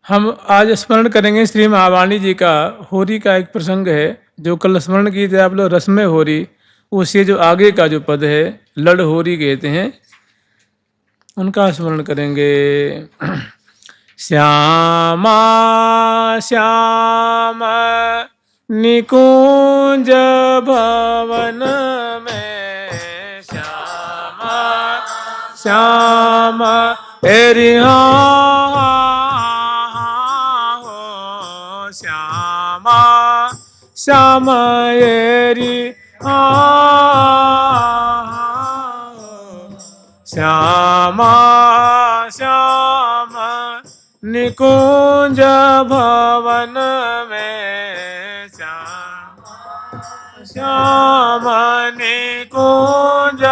हम आज स्मरण करेंगे श्री महावाणी जी का होरी का एक प्रसंग है जो कल स्मरण किए थे आप लोग रस्म होरी। उससे जो आगे का जो पद है लड़ होरी कहते हैं, उनका स्मरण करेंगे। श्यामा श्याम निकुंज भवन में, श्यामा श्याम एरिहा हो, श्यामा श्याम एरी श्यामा श्याम निकुंज भवन में, श्याम निकुंज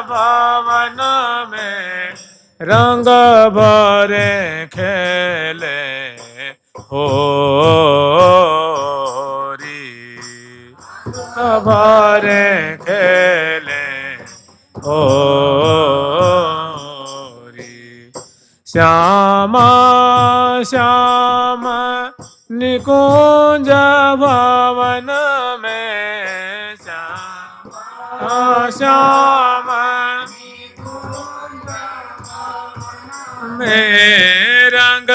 भवन में रंग भरे खेले होरी, भरे खेले होरी। श्यामा श्याम निकुंज भवन में, श्याम में रंग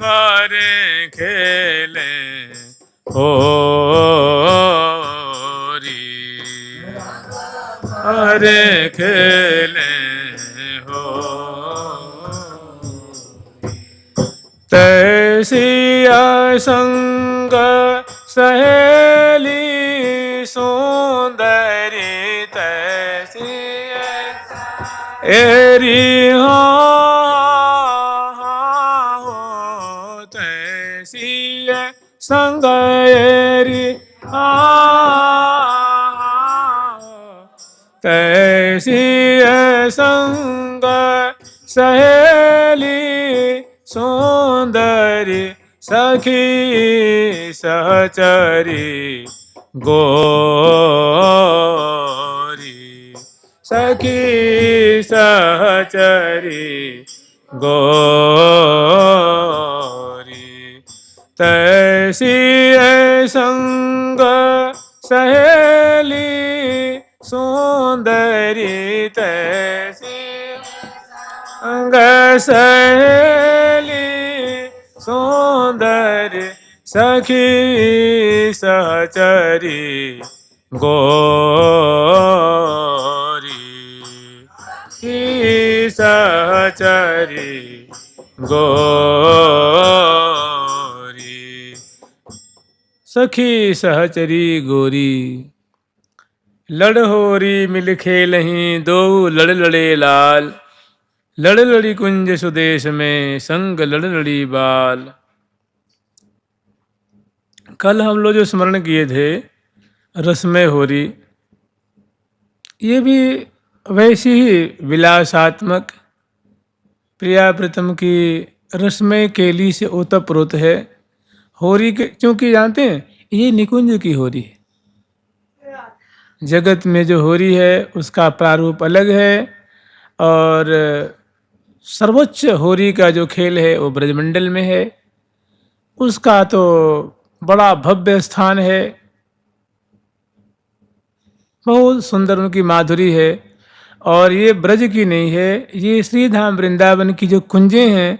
भरे खेले होरी, हरे खेले हो। तैसी असंग सहेली सुंदरी, तैसी एरी हो, तैसी संग एरी तैसी संग सहेली सुंदरी, सखी सहचरी गोरी, सखी सहचरी गोरी। तैसी संग सहेली सुंदरी, तैसी संग सहेली सुंदरी, सखी सहचरी गोरी, सहचरी गोरी, सखी सहचरी गोरी। लड़ होरी मिल खेलहीं दो लड़ लड़े लाल, लड़ लड़ी कुंज सुदेश में संग लड़ लड़ी बाल। कल हम लोग जो स्मरण किए थे रस्में होरी, ये भी वैसी ही विलासात्मक प्रिया प्रीतम की रस्में केली से ओतप्रोत है। होरी के क्योंकि जानते हैं ये निकुंज की होरी है, जगत में जो होरी है उसका प्रारूप अलग है, और सर्वोच्च होरी का जो खेल है वो ब्रजमंडल में है, उसका तो बड़ा भव्य स्थान है, बहुत सुंदर उनकी माधुरी है। और ये ब्रज की नहीं है, ये श्रीधाम वृंदावन की जो कुंजें हैं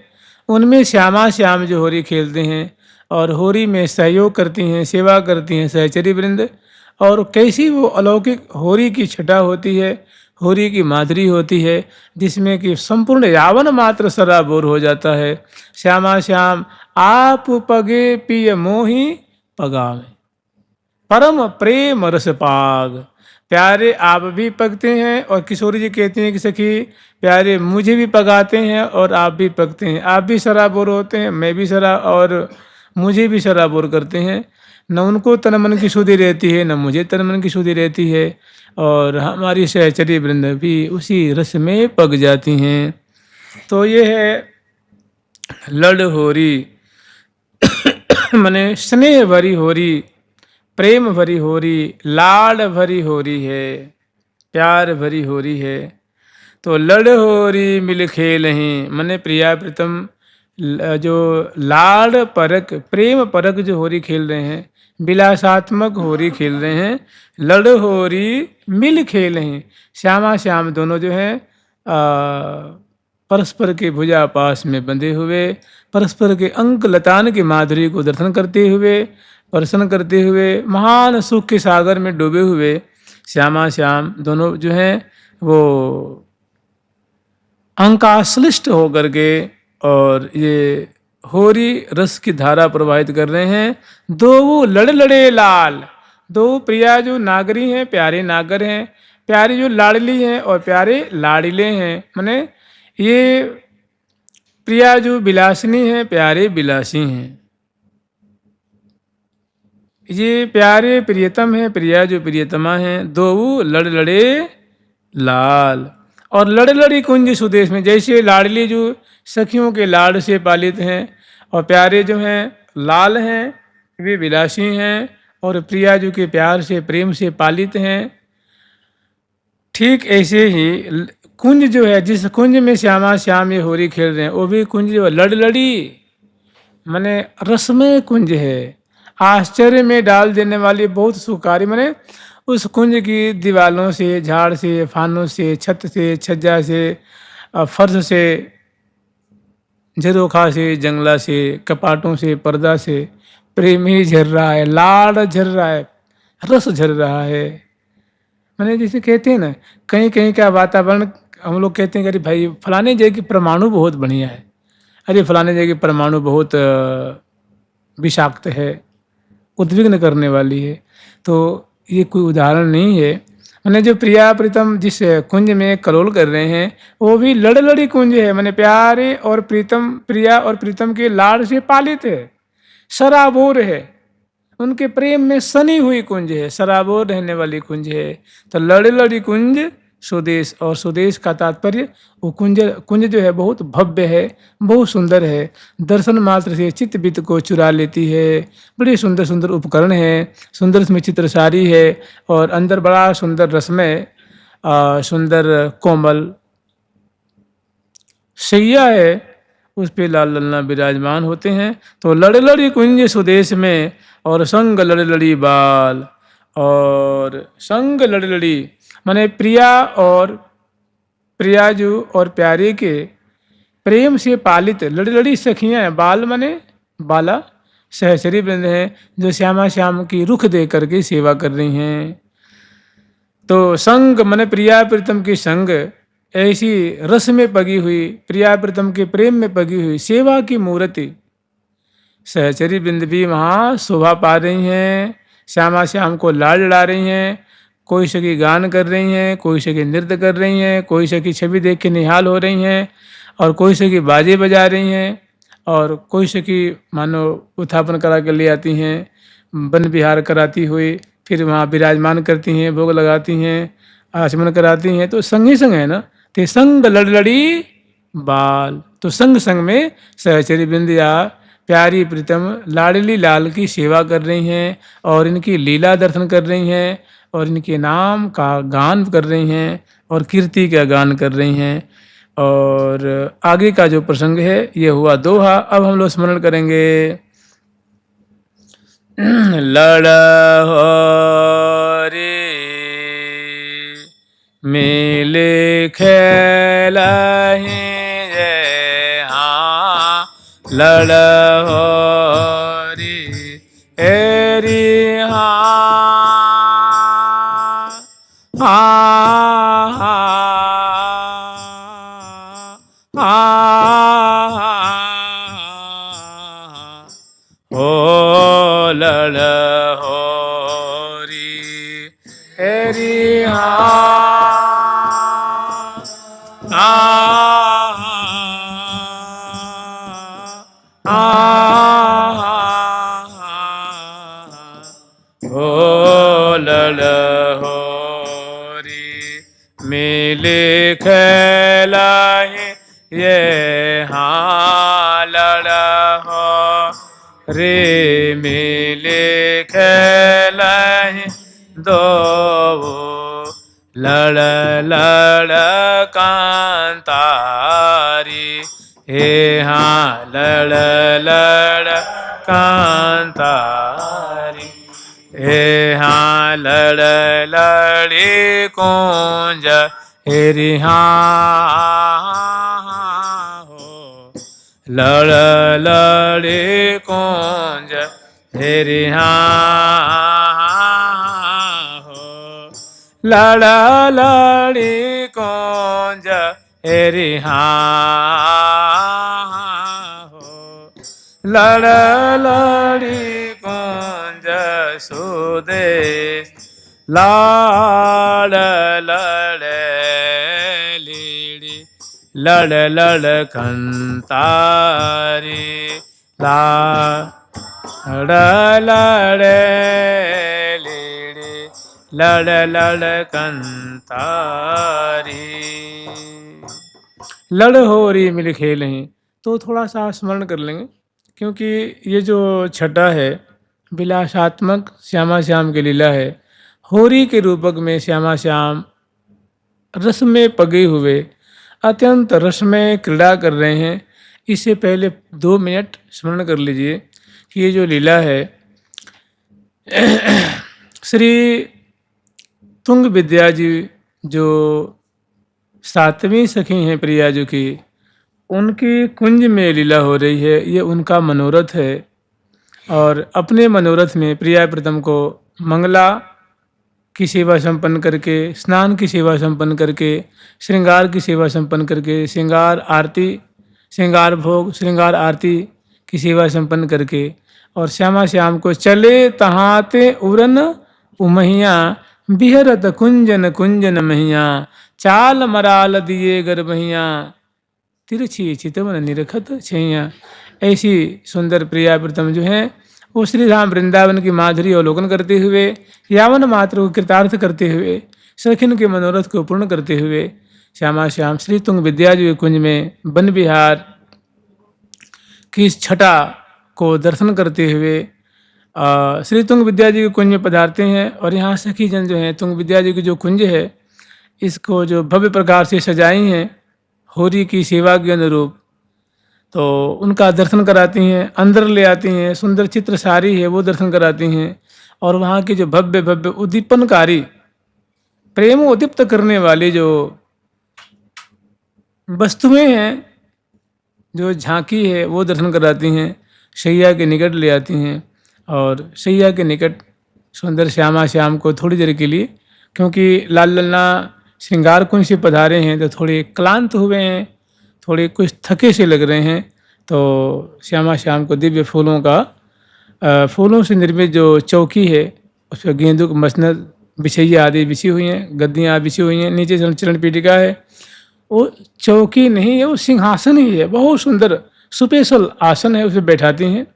उनमें श्यामा श्याम जो होरी खेलते हैं और होरी में सहयोग करती हैं, सेवा करती हैं सहचरी वृंद। और कैसी वो अलौकिक होरी की छटा होती है, होरी की माधुरी होती है, जिसमें कि संपूर्ण यावन मात्र सराबोर हो जाता है। श्यामा श्याम आप पगे पिय मोही पगावे, परम प्रेम रस पाग। प्यारे आप भी पगते हैं, और किशोरी जी कहती हैं कि सखी प्यारे मुझे भी पगाते हैं और आप भी पगते हैं, आप भी शराबोर होते हैं, मैं भी शराब, और मुझे भी शराबोर करते हैं। न उनको तन मन की शुद्धि रहती है, न मुझे तन मन की शुद्धि रहती है, और हमारी सहचरी वृंद भी उसी रस में पग जाती हैं। तो ये है लड़ होरी मने स्नेह भरी होरी, प्रेम भरी होरी, लाड भरी होरी है, प्यार भरी होरी है। तो लड़ होरी मिल खेलहीं मने प्रिया प्रीतम जो लाड़ परक प्रेम परक जो होरी खेल रहे हैं, विलासात्मक होरी खेल रहे हैं, लड़ होरी मिल खेल हैं। श्यामा श्याम दोनों जो हैं परस्पर के भुजा पास में बंधे हुए, परस्पर के अंक लतान की माधुरी को दर्शन करते हुए, प्रसन्न करते हुए, महान सुख के सागर में डूबे हुए श्यामा श्याम दोनों जो हैं वो अंकाश्लिष्ट होकर के और ये होरी रस की धारा प्रवाहित कर रहे हैं। दो वो लड़ लड़े लाल, दो प्रिया जो नागरी हैं, प्यारे नागर हैं, प्यारी जो लाडली हैं और प्यारे लाडिले हैं। माने ये प्रिया जो विलासिनी हैं, प्यारे विलासी हैं। ये प्यारे प्रियतम हैं, प्रिया जो प्रियतमा हैं। दो वो लड़ लड़े लाल। और लड़ लड़ी कुंज सुदेश में, जैसे लाडली जो सखियों के लाड से पालित हैं और प्यारे जो हैं लाल हैं, वे विलासी हैं, और प्रिया जो के प्यार से प्रेम से पालित हैं। ठीक ऐसे ही कुंज जो है, जिस कुंज में श्यामा श्याम ये होरी खेल रहे हैं, वो भी कुंज जो लड़ लड़ी माने रसमय कुंज है, आश्चर्य में डाल देने वाली बहुत सुखारी। माने उस कुंज की दीवालों से, झाड़ से, फानों से, छत से, छज्जा से, फर्श से, झरोखा से, जंगला से, कपाटों से, पर्दा से प्रेम ही झर रहा है, लाड़ झर रहा है, रस झर रहा है। मैंने जैसे कहते हैं ना, कहीं कहीं का वातावरण हम लोग कहते हैं कि अरे भाई फलाने जगह की परमाणु बहुत बढ़िया है, अरे फलाने जगह की परमाणु बहुत विषाक्त है, उद्विग्न करने वाली है। तो ये कोई उदाहरण नहीं है। मैंने जो प्रिया प्रीतम जिस कुंज में कलोल कर रहे हैं, वो भी लड़ लड़ी कुंज है। मैंने प्यारे और प्रीतम, प्रिया और प्रीतम के लाड़ से पालित है, सराबोर है, उनके प्रेम में सनी हुई कुंज है, सराबोर रहने वाली कुंज है। तो लड़ लड़ी कुंज सुदेश, और सुदेश का तात्पर्य वो कुंज जो है बहुत भव्य है, बहुत सुंदर है, दर्शन मात्र से चित्त वित्त को चुरा लेती है। बड़े सुंदर सुंदर उपकरण है, सुंदर उसमें चित्रसारी है, और अंदर बड़ा सुंदर रसमय सुंदर कोमल शैया है, उस पे लाल लल्ला विराजमान होते हैं। तो लड़ लड़ी कुंज सुदेश में, और संग लड़ लड़ी बाल, और संग लड़ लड़ी माने प्रिया और प्रियाजू और प्यारे के प्रेम से पालित लड़ी लड़ी सखियां हैं। बाल माने बाला सहचरी वृंद हैं, जो श्यामा श्याम की रुख दे करके सेवा कर रही हैं। तो संग माने प्रिया प्रीतम की संग, ऐसी रस में पगी हुई, प्रिया प्रीतम के प्रेम में पगी हुई सेवा की मूर्ति सहचरी बिंद भी वहाँ शोभा पा रही हैं, श्यामा श्याम को लाड लड़ा रही हैं। कोई सखी गान कर रही हैं, कोई सखी नृत्य कर रही हैं, कोई सखी छवि देख के निहाल हो रही हैं, और कोई सखी बाजे बजा रही हैं, और कोई सखी मानो उत्थापन करा कर ले आती हैं, वन विहार कराती हुई फिर वहाँ विराजमान करती हैं, भोग लगाती हैं, आचमन कराती हैं। तो संग ही संग है ना, ते संग लड़ लड़ी बाल। तो संग संग में सहचरी बिंदिया प्यारी प्रीतम लाडली लाल की सेवा कर रही हैं, और इनकी लीला दर्शन कर रही हैं, और इनके नाम का गान कर रही हैं, और कीर्ति का गान कर रही हैं। और आगे का जो प्रसंग है ये हुआ दोहा। अब हम लोग स्मरण करेंगे। लड़ हो रे मेले खेलहि रे, हाँ लड़ हो रे एरी, हो लड़ हो री हेरी, हो लड़ हो री मिले खेलाहि ये, हाँ लड़ हो रे मिले खेलाहि दो, लड़ लड़ कांतारी हे हाँ लड़ लड़ कांतारी, हे हाँ लड़ लड़ी कुंज हेरी हाँ हो, लड़ लड़ी कुंज हेरी हाँ हो, लड़ लड़ी कुंज हेरी हाँ हो, लड़ लड़ी कुंज सुदेश लाड़ लड़े लीड़ी लड़ लड़ कंतारी, लाड़ लड़े लीड़ी लड़ लड़ कंतारी। लड़ होरी मिल खेलें, तो थोड़ा सा स्मरण कर लेंगे, क्योंकि ये जो छठा है विलासात्मक श्यामा श्याम की लीला है। होरी के रूपक में श्यामा श्याम रस में पगे हुए अत्यंत रस में क्रीड़ा कर रहे हैं। इससे पहले 2 मिनट स्मरण कर लीजिए कि ये जो लीला है श्री तुंग विद्या जी जो 7वीं सखी हैं प्रिया जी की, उनकी कुंज में लीला हो रही है। ये उनका मनोरथ है और अपने मनोरथ में प्रिया प्रीतम को मंगला की सेवा संपन्न करके, स्नान की सेवा संपन्न करके, श्रृंगार की सेवा संपन्न करके, श्रृंगार आरती, श्रृंगार भोग, श्रृंगार आरती की सेवा संपन्न करके, और श्यामा श्याम को चले तहाते उरन उमहिया बिहरत कुंजन कुंजन महिया, चाल मराल दिए गरबहिया तिरछी चितवन निरखत छैया। ऐसी सुंदर प्रिया प्रीतम जो हैं वो श्री धाम वृंदावन की माधुरी अवलोकन करते हुए, यावन मात्र को कृतार्थ करते हुए, सखिन के मनोरथ को पूर्ण करते हुए श्यामा श्याम श्री तुंग विद्या जी कुंज में वन विहार की छटा को दर्शन करते हुए श्री तुंग विद्या जी के कुंज में पधारते हैं। और यहाँ सखी जन जो हैं तुंग विद्या जी की जो कुंज है इसको जो भव्य प्रकार से सजाई हैं होरी की सेवा के अनुरूप, तो उनका दर्शन कराती हैं, अंदर ले आती हैं, सुंदर चित्र सारी है वो दर्शन कराती हैं। और वहाँ की जो भव्य भव्य उद्दीपनकारी प्रेम उद्दीप्त करने वाली जो वस्तुएं हैं, जो झांकी है वो दर्शन कराती हैं, शैया के निकट ले आती हैं। और शैया के निकट सुंदर श्यामा श्याम को थोड़ी देर के लिए, क्योंकि लाल लल्ला श्रृंगार कुंज से पधारे हैं तो थोड़े क्लांत हुए हैं, थोड़े कुछ थके से लग रहे हैं, तो श्यामा श्याम को दिव्य फूलों से निर्मित जो चौकी है उस पर गेंदू मसनद बिछैया आदि बिछी हुई हैं, गद्दियाँ बिछी हुई हैं, नीचे चरण पीठिका है। वो चौकी नहीं है, वो सिंहासन ही है, बहुत सुंदर स्पेशल आसन है, उसे बैठाती हैं।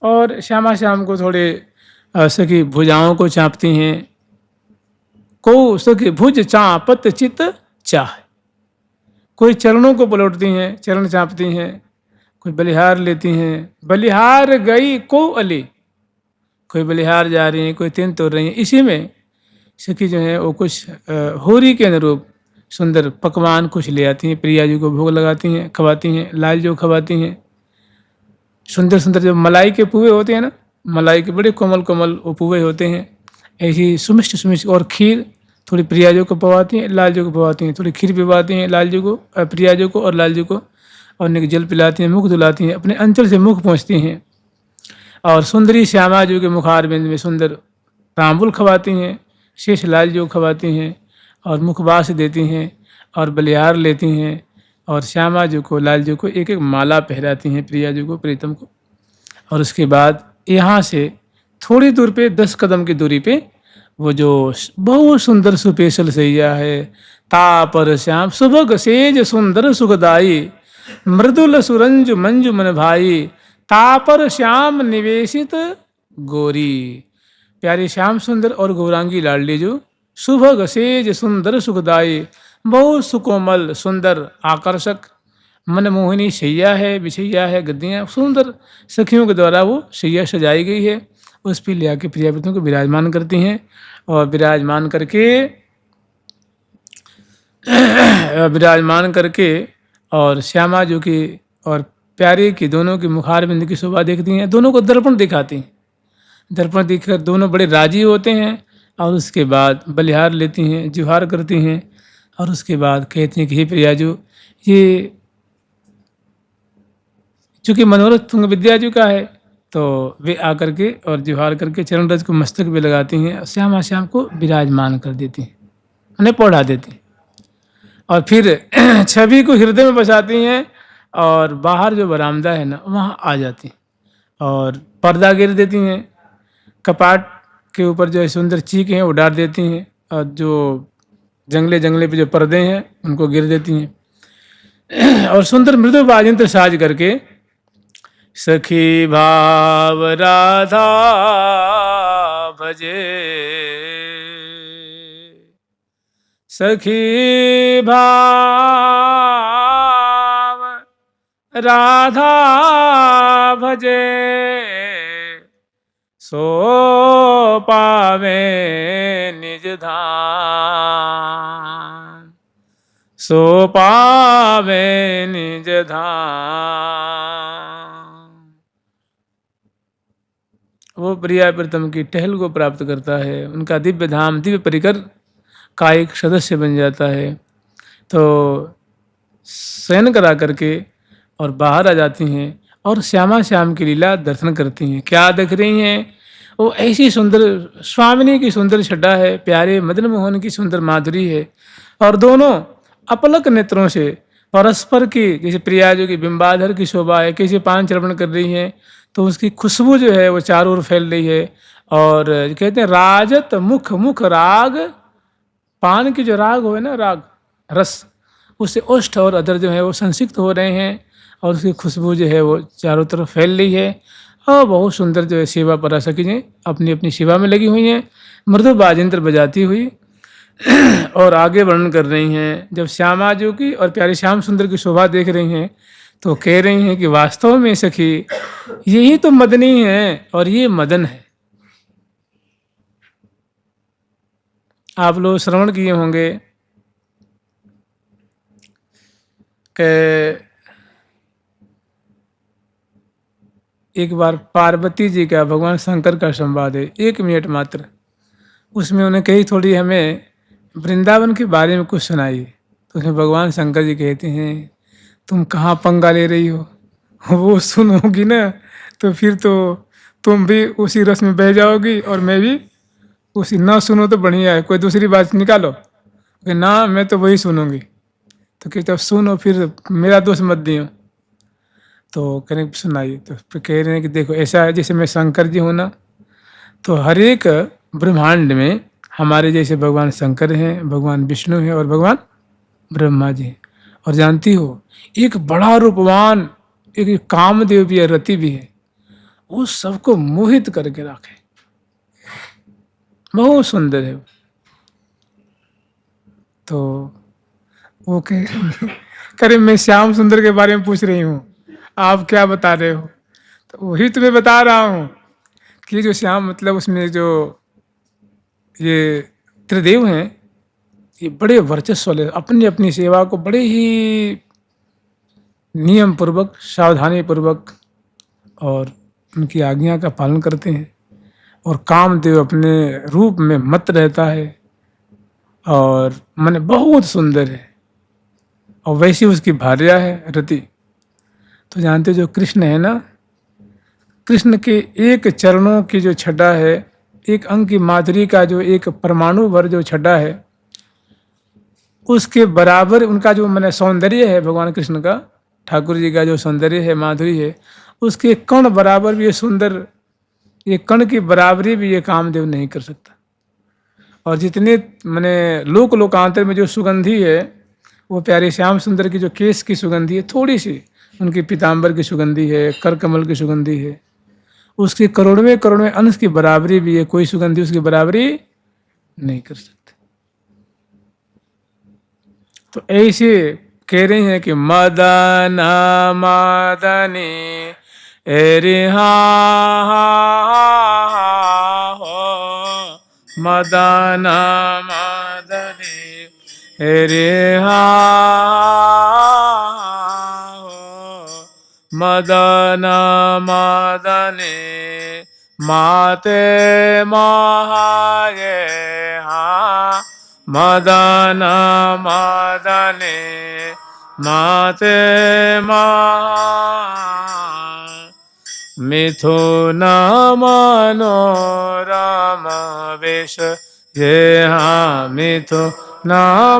और श्यामा श्याम को थोड़े सखी भुजाओं को चाँपती हैं, को सखी भुज चाँपत चित चाह, कोई चरणों को पलटती हैं, चरण चाँपती हैं, कोई बलिहार लेती हैं, बलिहार गई को अली, कोई बलिहार जा रही हैं, कोई तीन तोड़ रही हैं। इसी में सखी जो है वो कुछ होरी के अनुरूप सुंदर पकवान कुछ ले आती हैं, प्रिया जी को भोग लगाती हैं, खवाती हैं, लाल जो खवाती हैं। सुंदर सुंदर जो मलाई के पुए होते हैं ना, मलाई के बड़े कोमल कोमल वो पुए होते हैं, ऐसी सुमिष्ट सुमिष्ट। और खीर थोड़ी प्रिया जी को पवाती हैं, लाल जी को पवाती हैं, थोड़ी खीर पिवाती हैं लाल जी को, प्रिया जी को और लाल जी को, और उन्हें जल पिलाती हैं, मुख धुलाती हैं, अपने अंचल से मुख पहुँचती हैं। और सुंदरी श्यामा जी के मुखारबिंद में सुंदर तांबुल खवाती हैं, शेष लाल जी को खवाती हैं और मुखवास देती हैं और बलिहार लेती हैं। और श्यामा जी को लाल जी को एक एक माला पहराती हैं, प्रिया जी को, प्रीतम को। और उसके बाद यहाँ से थोड़ी दूर पे 10 कदम की दूरी पे वो जो बहुत सुंदर सुपेशल सैया है, तापर श्याम सुभग सेज सुंदर सुखदाई, मृदुल सुरंज मंजु मन भाई, तापर श्याम निवेशित गोरी। प्यारे श्याम सुंदर और गौरांगी लाडली जो सुभग सेज सुंदर सुखदाई, बहुत सुकोमल सुंदर आकर्षक मनमोहिनी शैया है, बिछैया है, गद्दियाँ सुंदर सखियों के द्वारा वो शैया सजाई गई है। उस पर ले आके प्रियावृतों को विराजमान करती हैं और विराजमान करके और श्यामा जो की और प्यारे की दोनों की मुखारबिंद की शोभा देखती हैं, दोनों को दर्पण दिखाती हैं। दर्पण देखकर दोनों बड़े राजी होते हैं और उसके बाद बलिहार लेती हैं, जुहार करती हैं और उसके बाद कहती हैं कि हे प्रियाजू, ये चूंकि मनोरथ तुंग विद्याजू का है, तो वे आकर के और जुहार करके चरण रज को मस्तक पे लगाती हैं और श्यामा श्याम को विराजमान कर देती हैं, उन्हें पौढ़ा देती हैं और फिर छवि को हृदय में बसाती हैं और बाहर जो बरामदा है ना वहाँ आ जाती हैं और पर्दा गिर देती हैं, कपाट के ऊपर जो है सुंदर चीक हैं वो डाल देती हैं और जो जंगले जंगले पे जो पर्दे हैं उनको गिर देती हैं और सुंदर मृदु वाजंत्र साज करके सखी भाव राधा भजे, सखी भाव राधा भजे, सो पावे निज धाम, सो पावे निज धाम। वो प्रिया प्रीतम की टहल को प्राप्त करता है, उनका दिव्य धाम दिव्य परिकर का एक सदस्य बन जाता है। तो शयन करा करके और बाहर आ जाती हैं और श्यामा श्याम की लीला दर्शन करती हैं। क्या देख रही हैं? वो ऐसी सुंदर स्वामिनी की सुंदर छटा है, प्यारे मदन मोहन की सुंदर माधुरी है और दोनों अपलक नेत्रों से परस्पर की, जैसे प्रिया जो की बिंबाधर की शोभा है, कैसे पान चर्पण कर रही हैं तो उसकी खुशबू जो है वो चारों ओर फैल रही है। और कहते हैं राजत मुख मुख राग, पान की जो राग हो है ना, राग रस, उससे ओष्ठ और अदर जो है वो संसिक्त हो रहे हैं और उसकी खुशबू जो है वो चारों तरफ फैल रही है और बहुत सुंदर जो है सेवा परासकी जी अपनी अपनी सेवा में लगी हुई हैं, मृदु बाजेंद्र बजाती हुई और आगे वर्णन कर रही हैं। जब श्यामा जी की और प्यारे श्याम सुंदर की शोभा देख रही हैं तो कह रही हैं कि वास्तव में सखी यही तो मदनी है और ये मदन है। आप लोग श्रवण किए होंगे कि एक बार पार्वती जी का भगवान शंकर का संवाद है, 1 मिनट मात्र, उसमें उन्हें कही थोड़ी हमें वृंदावन के बारे में कुछ सुनाई। तो उसमें भगवान शंकर जी कहते हैं तुम कहाँ पंगा ले रही हो, वो सुनोगी ना तो फिर तो तुम भी उसी रस में बह जाओगी और मैं भी उसी, ना सुनो तो बढ़िया है, कोई दूसरी बात निकालो कि ना मैं तो वही सुनूंगी। तो कहते अब सुनो, फिर मेरा दोष मत दियो। तो कहने सुनाइए, तो फिर कह रहे हैं कि देखो ऐसा है जैसे मैं शंकर जी हूँ ना, तो हर एक ब्रह्मांड में हमारे जैसे भगवान शंकर हैं, भगवान विष्णु हैं और भगवान ब्रह्मा जी हैं। और जानती हो एक बड़ा रूपवान एक कामदेव भी है, रति भी है, वो सबको मोहित करके रखे, बहुत सुंदर है। तो वो करे मैं श्याम सुंदर के बारे में पूछ रही हूँ, आप क्या बता रहे हो? तो वही तुम्हें बता रहा हूँ कि जो श्याम मतलब उसमें जो ये त्रिदेव हैं ये बड़े वर्चस्व वाले, अपनी अपनी सेवा को बड़े ही नियम पूर्वक सावधानी पूर्वक और उनकी आज्ञा का पालन करते हैं। और कामदेव अपने रूप में मत रहता है और मन बहुत सुंदर है और वैसी उसकी भार्या है रति। तो जानते जो कृष्ण है ना, कृष्ण के एक चरणों की जो छटा है, एक अंग की माधुरी का जो एक परमाणु भर जो छटा है, उसके बराबर उनका जो मैंने सौंदर्य है भगवान कृष्ण का, ठाकुर जी का जो सौंदर्य है माधुरी है, उसके कण बराबर भी ये सुंदर, ये कण की बराबरी भी ये कामदेव नहीं कर सकता। और जितने मैंने लोक लोकांतर में जो सुगंधी है वो प्यारे श्याम सुंदर की जो केश की सुगंधी है, थोड़ी सी उनकी पीताम्बर की सुगंधी है, कर कमल की सुगंधी है, उसकी करोड़वें करोड़वें अंश की बराबरी भी है, कोई सुगंधी उसकी बराबरी नहीं कर सकती। तो ऐसे कह रहे हैं कि मदन मदनी रिहा हो, मदन मदनी रिहा हो, मदन मदने माते महाये हाँ मदन मदने माते महा मिथुन मनोरम वेश ये हाँ मिथुन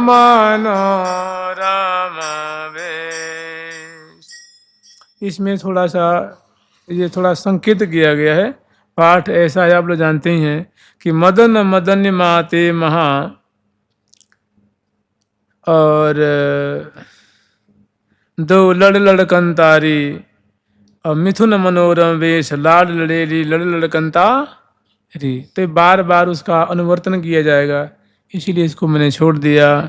मनोरम वेश। इसमें थोड़ा सा ये थोड़ा संकेत किया गया है। पाठ ऐसा है, आप लोग जानते ही हैं कि मदन मदन माते महा और दो लड़ लड़कंतारी और मिथुन मनोरम वेश लाड लड़ेली लड़ लड़कंता री। तो बार बार उसका अनुवर्तन किया जाएगा, इसीलिए इसको मैंने छोड़ दिया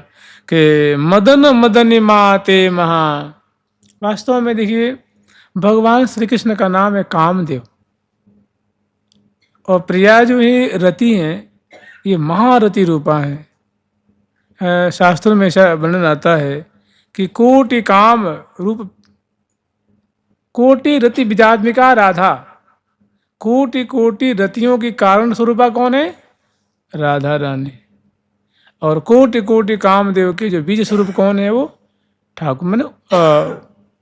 कि मदन मदन माते महा। वास्तव में देखिए, भगवान श्री कृष्ण का नाम है कामदेव, और प्रिया जो ही रति हैं ये महारति रूपा है। शास्त्रों में ऐसा वर्णन आता है कि कोटि काम रूप कोटि रति बीजात्मिका राधा। कोटि कोटि रतियों की कारण स्वरूपा कौन है? राधा रानी। और कोटि कोटि कामदेव के जो बीज स्वरूप कौन है? वो ठाकुर, मैंने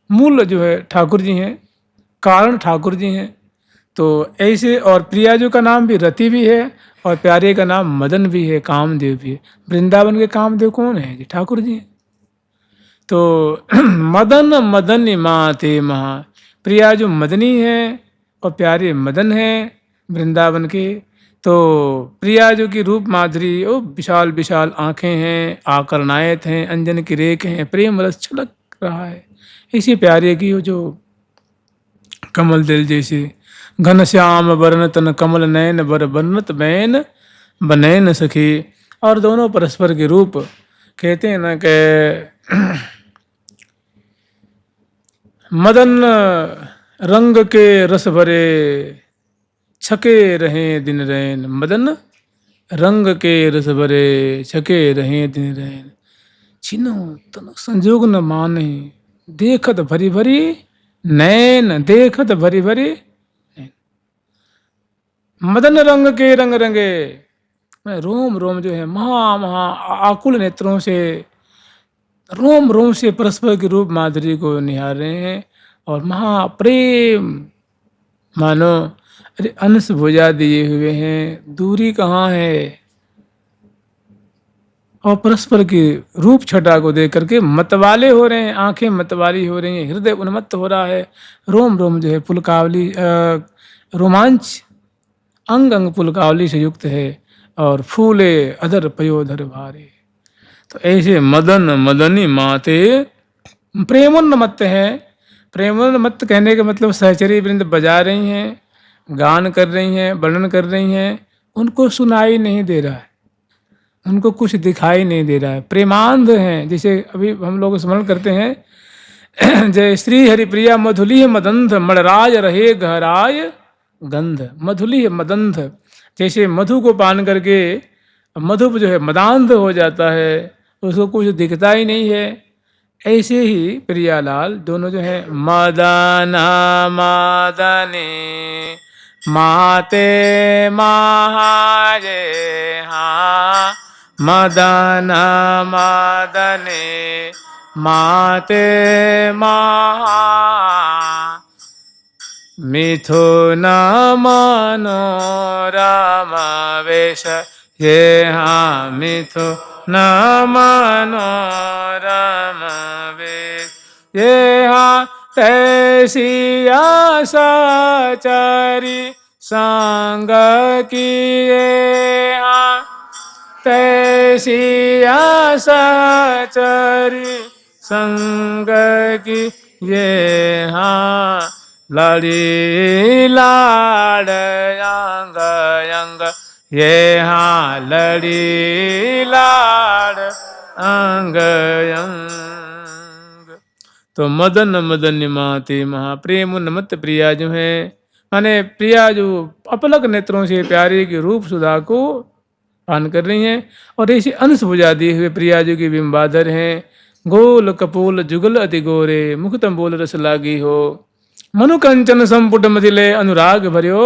मूल जो है ठाकुर जी हैं, कारण ठाकुर जी हैं। तो ऐसे, और प्रियाजू का नाम भी रति भी है और प्यारे का नाम मदन भी है, कामदेव भी है। वृंदावन के कामदेव कौन है जी? ठाकुर जी हैं। तो मदन मदन माते महा, प्रिया जो मदनी है और प्यारे मदन है वृंदावन के। तो प्रिया जो की रूप माधुरी, ओ विशाल विशाल आंखें हैं, आकर्णायत हैं, अंजन की रेख हैं, प्रेम रस छलक रहा है। इसी प्यारे की जो कमल दिल जैसे घन श्याम वर्ण तन कमल नयन बर वर्णत बैन बनैन सखी। और दोनों परस्पर के रूप कहते हैं ना कि मदन रंग के रस भरे छके रहें दिन रैन। मदन रंग के रस भरे छके रहें दिन रैन। छिनो तन संजोग न माने देखत भरी भरी नैन। देखत भरी भरी नैन। मदन रंग के रंग रंगे, रोम रोम जो है महा महा आकुल नेत्रों से, रोम रोम से परस्पर के रूप माधुरी को निहार रहे हैं। और महाप्रेम मानो अरे अंश भुजा दिए हुए हैं, दूरी कहाँ है। और परस्पर की रूप छटा को देख करके मतवाले हो रहे हैं, आंखें मतवाली हो रही हैं, हृदय उन्मत्त हो रहा है, रोम रोम जो है पुलकावली रोमांच अंग अंग पुलकावली से युक्त है। और फूले अधर पयोधर भारे। तो ऐसे मदन मदनी माते प्रेमोन्मत्त है। प्रेमोन्मत्त कहने का मतलब सहचरी वृंद बजा रही हैं, गान कर रही हैं, वर्णन कर रही हैं, उनको सुनाई नहीं दे रहा है, उनको कुछ दिखाई नहीं दे रहा है, प्रेमांध हैं। जैसे अभी हम लोग स्मरण करते हैं, जय श्री हरिप्रिया मधुली मदंध मणराज रहे गहराय गंध। मधुली मदंध, जैसे मधु को पान करके मधु जो है मदांध हो जाता है, उसको कुछ दिखता ही नहीं है। ऐसे ही प्रियालाल दोनों जो है मदना मदने माते महाजे हाँ मदना मदने माते महा मिथुन मनोरम वेश ये हाँ मिथुन मनोरम वेश ये हाँ तैसिया सचरी संग किए हाँ तैसिया सचरी संग की ये हाँ लड़ी लाड़ अंग अंग ये हाँ लड़ी लाड़ अंग अंग। तो मदन मदन माते महाप्रेम उन्मत्त प्रिया जो है, माने प्रिया जो अपलक नेत्रों से प्यारे के रूप सुधा को पान कर रही हैं। और ऐसे अंश बुझा दिए हुए प्रिया जो की बिंबाधर हैं। गोल कपूल जुगल अति गोरे मुख तंबोल रस लागी हो। मनु कंचन संपुट मदिले अनुराग भरियो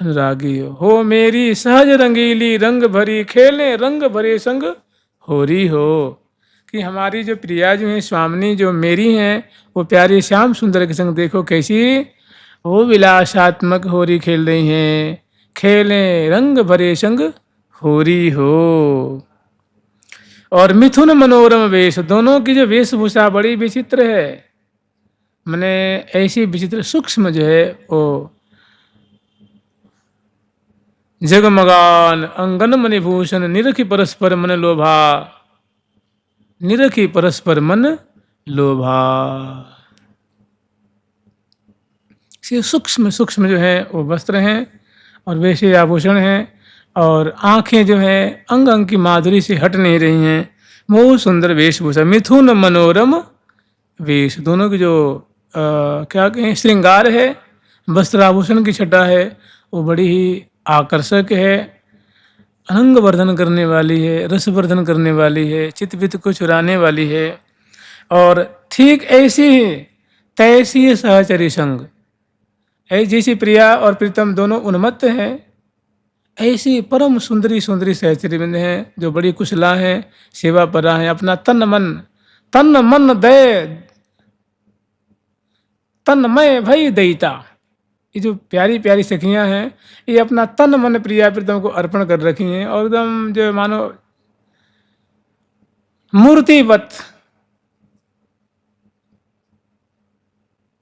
अनुरागी हो मेरी सहज रंगीली रंग भरी खेले रंग भरे संग होरी हो। कि हमारी जो प्रिया जो है स्वामिनी जो मेरी हैं वो प्यारी श्याम सुंदर के संग देखो कैसी वो विलासात्मक होरी खेल रही हैं, खेले रंग भरे संग होरी हो। और मिथुन मनोरम वेश, दोनों की जो वेशभूषा बड़ी विचित्र है, मैंने ऐसी विचित्र सूक्ष्म जो है वो जगमगान अंगन मणिभूषण निरखी परस्पर मन लोभा, निरखी परस्पर मन लोभा। सूक्ष्म सूक्ष्म जो है वो वस्त्र हैं और वैसे आभूषण हैं और आंखें जो हैं अंग अंग की माधुरी से हट नहीं रही हैं। बहुत सुंदर वेशभूषा, मिथुन मनोरम वेश, दोनों की जो क्या कहें श्रृंगार है, वस्त्र आभूषण की छटा है वो बड़ी ही आकर्षक है, अनंग वर्धन करने वाली है, रसवर्धन करने वाली है, चित्त को चुराने वाली है। और ठीक ऐसी ही तैसी सहचरी संग, जैसी प्रिया और प्रीतम दोनों उन्मत्त हैं, ऐसी परम सुंदरी सुंदरी सहचरी बिंद हैं जो बड़ी कुशला हैं, सेवा परा हैं, अपना तन मन दय तन्मय भई दयिता। ये जो प्यारी प्यारी सखियां हैं ये अपना तन मन प्रिया प्रीतम को अर्पण कर रखी हैं और एकदम जो मानो मूर्तिवत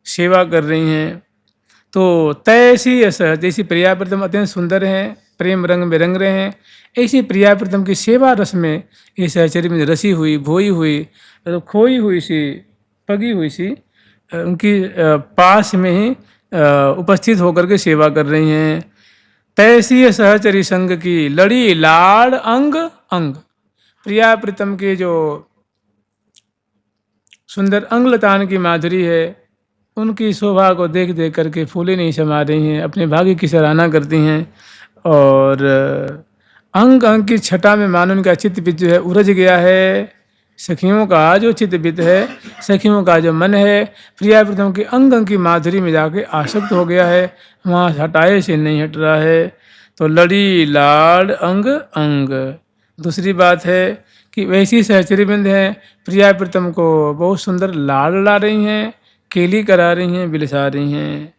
सेवा कर रही हैं। तो तैसी जैसी प्रिया प्रीतम अत्यंत सुंदर हैं, प्रेम रंग में रंग रहे हैं, ऐसी प्रिया प्रीतम की सेवा रस में ये सहचरी में रसी हुई, भोई हुई, तो खोई हुई सी, पगी हुई सी उनकी पास में ही उपस्थित होकर के सेवा कर रही हैं। तैसी सहचरी संग की लड़ी लाड़ अंग अंग, प्रिया प्रीतम के जो सुंदर अंगलतान की माधुरी है उनकी शोभा को देख देख करके फूले नहीं समा रही हैं, अपने भाग्य की सराहना करती हैं। और अंग अंग की छटा में मानो उनका चित्तवित्त जो है उलझ गया है। सखियों का जो चित्तवित्त है, सखियों का जो मन है प्रिया प्रीतम की अंग अंग की माधुरी में जाके आसक्त हो गया है, वहाँ हटाए से नहीं हट रहा है। तो लड़ी लाड़ अंग अंग। दूसरी बात है कि वैसी सहचरी बिंद हैं प्रिया प्रीतम को बहुत सुंदर लाड़ ला रही हैं, केली करा रही हैं, बिलसा रही हैं।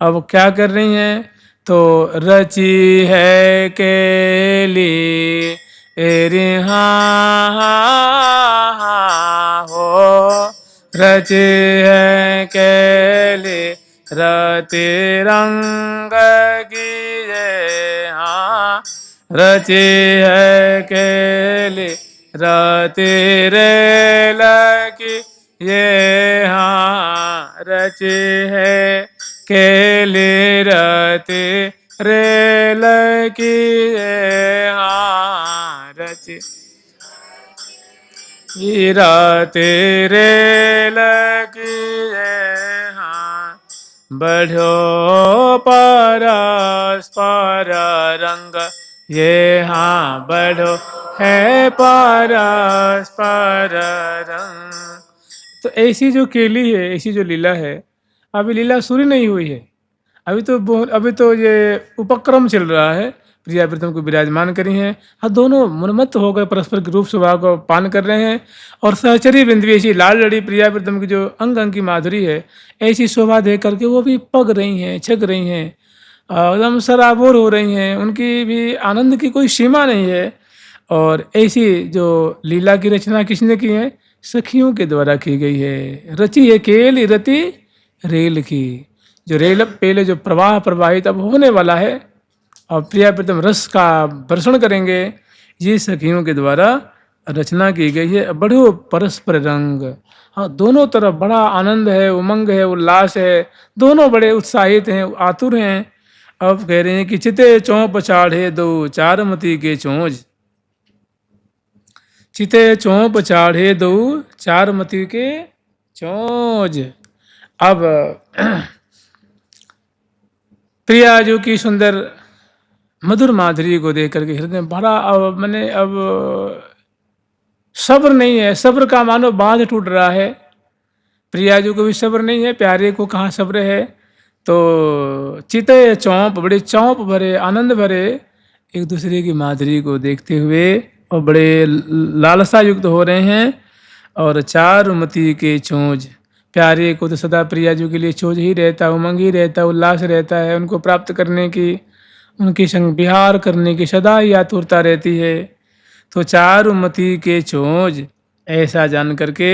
अब क्या कर रही हैं, तो रची है केली रिहा हो, रची है केली रति रंग की हाँ, रची है केली रति रेल की ये हाँ, रची है केली रति रेल की ये हाँ, रची रति रेल की ये हाँ, बढ़ो परस्पर रंग ये हाँ, बढ़ो है परस्पर रंग। तो ऐसी जो केली है, ऐसी जो लीला है, अभी लीला शुरू नहीं हुई है, अभी तो ये उपक्रम चल रहा है। प्रिया प्रीतम को विराजमान करी हैं और दोनों मनमत्त होकर परस्पर के रूप स्वभाव को पान कर रहे हैं। और सहचरी बिंदु ऐसी लाल लड़ी प्रिया प्रीतम की जो अंग अंग की माधुरी है, ऐसी शोभा देख करके वो भी पग रही हैं, छक रही हैं, एकदम सराबोर हो रही हैं, उनकी भी आनंद की कोई सीमा नहीं है। और ऐसी जो लीला की रचना किसने की है, सखियों के द्वारा की गई है। रची है केल रति रेल की, जो रेल पहले जो प्रवाह प्रवाहित अब होने वाला है और प्रिया प्रीतम रस का वर्षण करेंगे, ये सखियों के द्वारा रचना की गई है। बढ़ो परस्पर रंग, हाँ दोनों तरफ बड़ा आनंद है, उमंग है, उल्लास है, दोनों बड़े उत्साहित हैं, आतुर हैं। अब कह रहे हैं कि चिते चौंप चाढ़े दो चारमती के चोंज, चिते चौंप चाढ़े दो चारमती के चोंज। अब प्रिया जो की सुंदर मधुर माधुरी को देख करके हृदय में बड़ा अब सब्र नहीं है, सब्र का मानो बांध टूट रहा है। प्रियाजू को भी सब्र नहीं है, प्यारे को कहाँ सब्र है। तो चिते चौंप, बड़े चौंप भरे, आनंद भरे एक दूसरे की माधुरी को देखते हुए और बड़े लालसा युक्त हो रहे हैं। और चारुमती के चोंज, प्यारे को तो सदा प्रियाजू के लिए चोज ही रहता, उमंग ही रहता, उल्लास रहता है, उनको प्राप्त करने की, उनके संग विहार करने की सदा ही आतुरता रहती है। तो चारुमती के चोंज ऐसा जान करके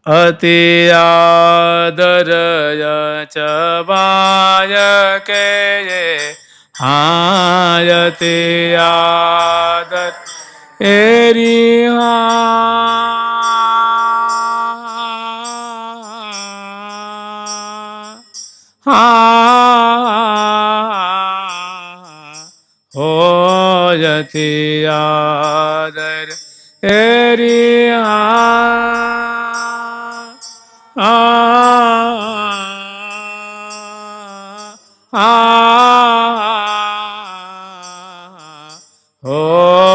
अति आदर चबाय के ये हायते आदर एरी होयते आदर एरी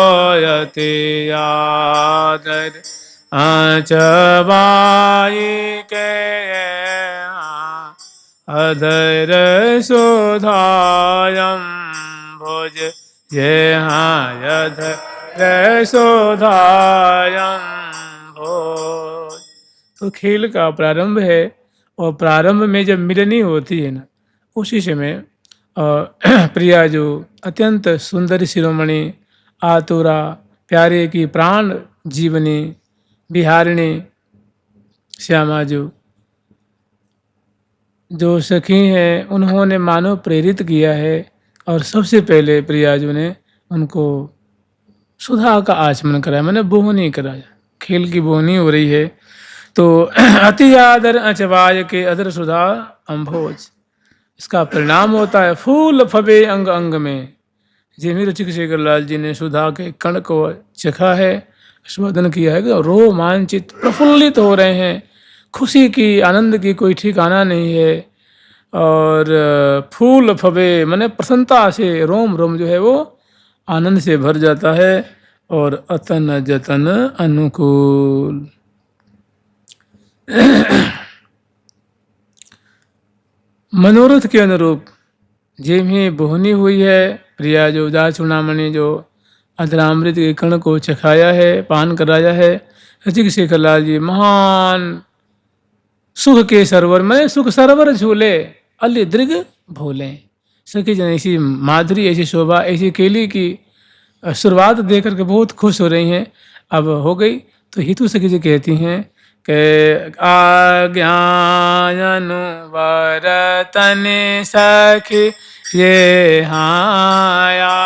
होयते आदर चबाई के अधर सुधायम भोज ये अधर सुधायम भोज। तो खेल का प्रारंभ है, और प्रारंभ में जब मिलनी होती है ना, उसी समय प्रिया जो अत्यंत सुंदर शिरोमणि आतुरा प्यारे की प्राण जीवनी बिहारिणी श्यामा जो सखी हैं, उन्होंने मानव प्रेरित किया है। और सबसे पहले प्रियाजू ने उनको सुधा का आचमन कराया, मैंने बोहनी कराया, खेल की बोहनी हो रही है। तो अति आदर अचवाय के अदर सुधा अम्भोज, इसका परिणाम होता है फूल फबे अंग अंग में। जिमी रुचिक शेखर लाल जी ने सुधा के कण को चखा है, स्मरण किया है कि रोमांचित प्रफुल्लित हो रहे हैं, खुशी की आनंद की कोई ठिकाना नहीं है। और फूल फबे माने प्रसन्नता से रोम रोम जो है वो आनंद से भर जाता है। और अतन जतन अनुकूल मनोरथ के अनुरूप जिम्ही बोहनी हुई है। प्रिया जो उदार चूड़ामणि जो अधरामृत के कण को चखाया है, पान कराया है। रसिक शेखर लाल जी महान सुख के सरोवर में सुख सरोवर झूले अल्ली दृग भोले। सखी जन ऐसी माधुरी, ऐसी शोभा, ऐसी केली की शुरुआत देख करके बहुत खुश हो रही हैं। अब हो गई तो हितु सखी जी कहती हैं कि आज्ञानु वरतन सखी ये आज्ञा